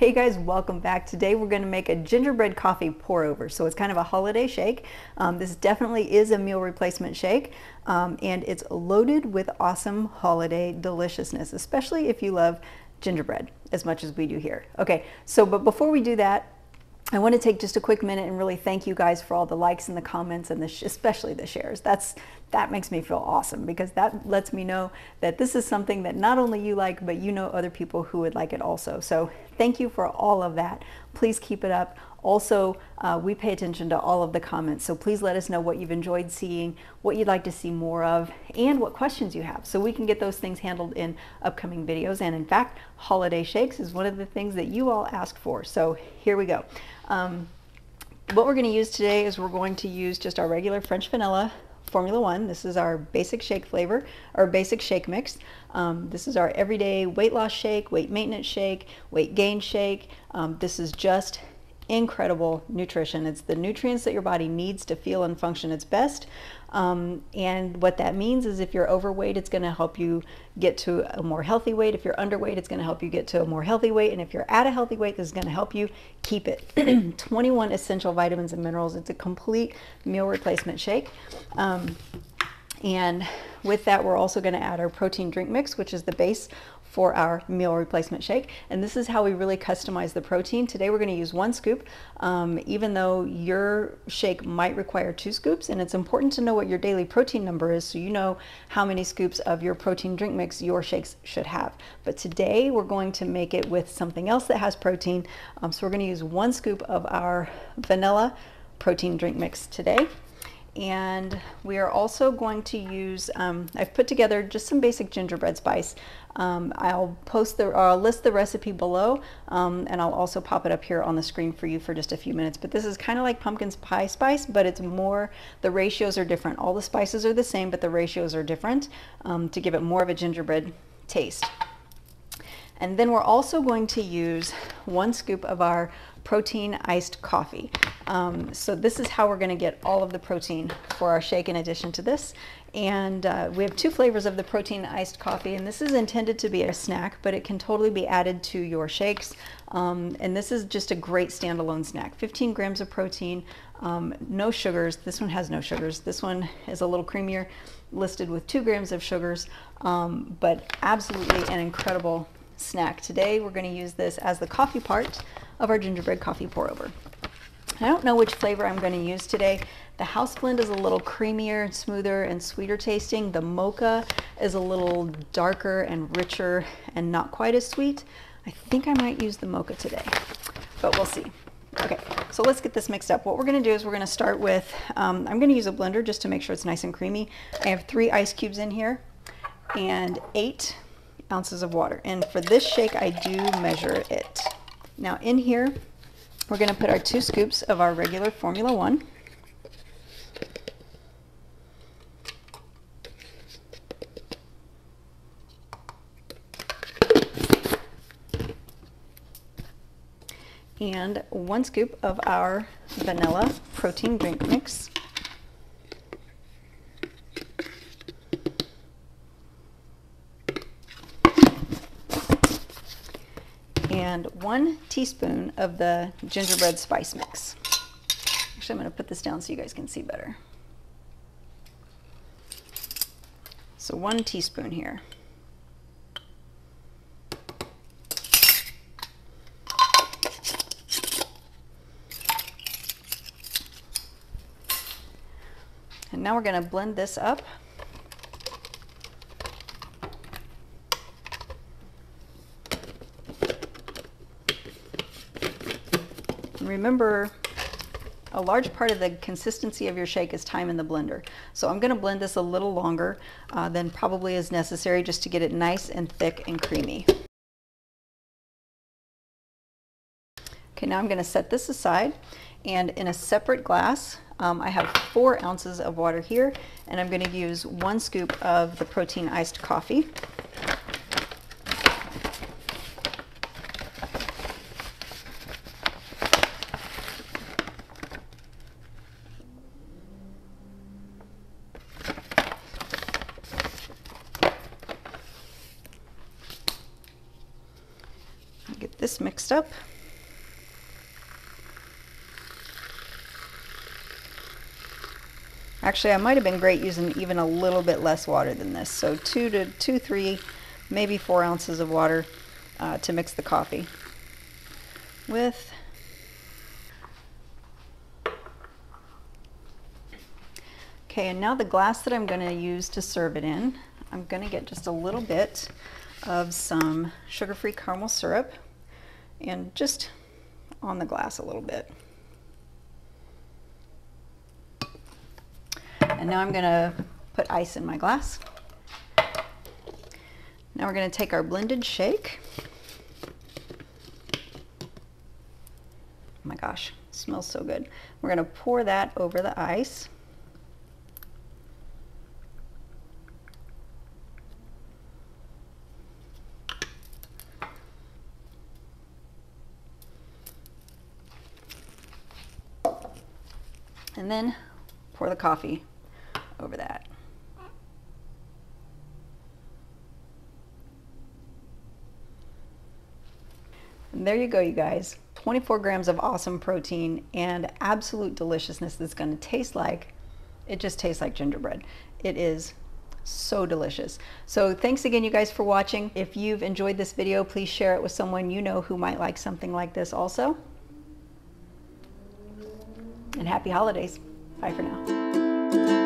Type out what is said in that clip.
Hey guys, welcome back. Today we're going to make a gingerbread coffee pour over. So it's kind of a holiday shake. This definitely is a meal replacement shake, and it's loaded with awesome holiday deliciousness, especially if you love gingerbread as much as we do here. Okay, but before we do that, I want to take just a quick minute and really thank you guys for all the likes and the comments and especially the shares. That makes me feel awesome, because that lets me know that this is something that not only you like, but you know other people who would like it also. So thank you for all of that. Please keep it up. Also, we pay attention to all of the comments, so please let us know what you've enjoyed seeing, what you'd like to see more of, and what questions you have, so we can get those things handled in upcoming videos. And in fact, holiday shakes is one of the things that you all asked for, so here we go. What we're going to use today is we're going to use just our regular French vanilla Formula 1. This is our basic shake flavor, our basic shake mix. This is our everyday weight loss shake, weight maintenance shake, weight gain shake. This is just incredible nutrition. It's the nutrients that your body needs to feel and function its best. And what that means is if you're overweight, it's going to help you get to a more healthy weight. If you're underweight, it's going to help you get to a more healthy weight. And if you're at a healthy weight, this is going to help you keep it. 21 essential vitamins and minerals. It's a complete meal replacement shake. And with that, we're also going to add our protein drink mix, which is the base for our meal replacement shake. And this is how we really customize the protein. Today we're going to use 1 scoop, even though your shake might require 2 scoops. And it's important to know what your daily protein number is, so you know how many scoops of your protein drink mix your shakes should have. But today we're going to make it with something else that has protein. So we're going to use 1 scoop of our vanilla protein drink mix today. And we are also going to use, I've put together just some basic gingerbread spice. I'll list the recipe below, and I'll also pop it up here on the screen for you for just a few minutes. But this is kind of like pumpkin pie spice, but it's more, the ratios are different. All the spices are the same, but the ratios are different to give it more of a gingerbread taste. And then we're also going to use 1 scoop of our protein iced coffee. So this is how we're going to get all of the protein for our shake in addition to this. And we have 2 flavors of the protein iced coffee, and this is intended to be a snack, but it can totally be added to your shakes. And this is just a great standalone snack. 15 grams of protein, no sugars. This one has no sugars. This one is a little creamier, listed with 2 grams of sugars, but absolutely an incredible snack. Today we're going to use this as the coffee part of our gingerbread coffee pour over. I don't know which flavor I'm going to use today. The house blend is a little creamier and smoother and sweeter tasting. The mocha is a little darker and richer and not quite as sweet. I think I might use the mocha today, but we'll see. Okay, so let's get this mixed up. What we're going to do is we're going to start with, I'm going to use a blender just to make sure it's nice and creamy. I have 3 ice cubes in here and 8 ounces of water. And for this shake, I do measure it. Now in here, we're going to put our 2 scoops of our regular Formula 1. And 1 scoop of our vanilla protein drink mix. And 1 teaspoon of the gingerbread spice mix. Actually, I'm going to put this down so you guys can see better. So 1 teaspoon here. And now we're going to blend this up. Remember, a large part of the consistency of your shake is time in the blender. So I'm going to blend this a little longer than probably is necessary, just to get it nice and thick and creamy. Okay, now I'm going to set this aside, and in a separate glass, I have 4 ounces of water here, and I'm going to use 1 scoop of the protein iced coffee. Get this mixed up. Actually, I might have been great using even a little bit less water than this. So 3, maybe 4 ounces of water to mix the coffee with. Okay, and now the glass that I'm going to use to serve it in, I'm going to get just a little bit of some sugar-free caramel syrup and just on the glass a little bit. And now I'm going to put ice in my glass. Now we're going to take our blended shake. Oh my gosh, it smells so good. We're going to pour that over the ice. And then pour the coffee over that. And there you go, you guys. 24 grams of awesome protein and absolute deliciousness that's going to taste like, it just tastes like gingerbread. It is so delicious. So thanks again, you guys, for watching. If you've enjoyed this video, please share it with someone you know who might like something like this also. And happy holidays. Bye for now.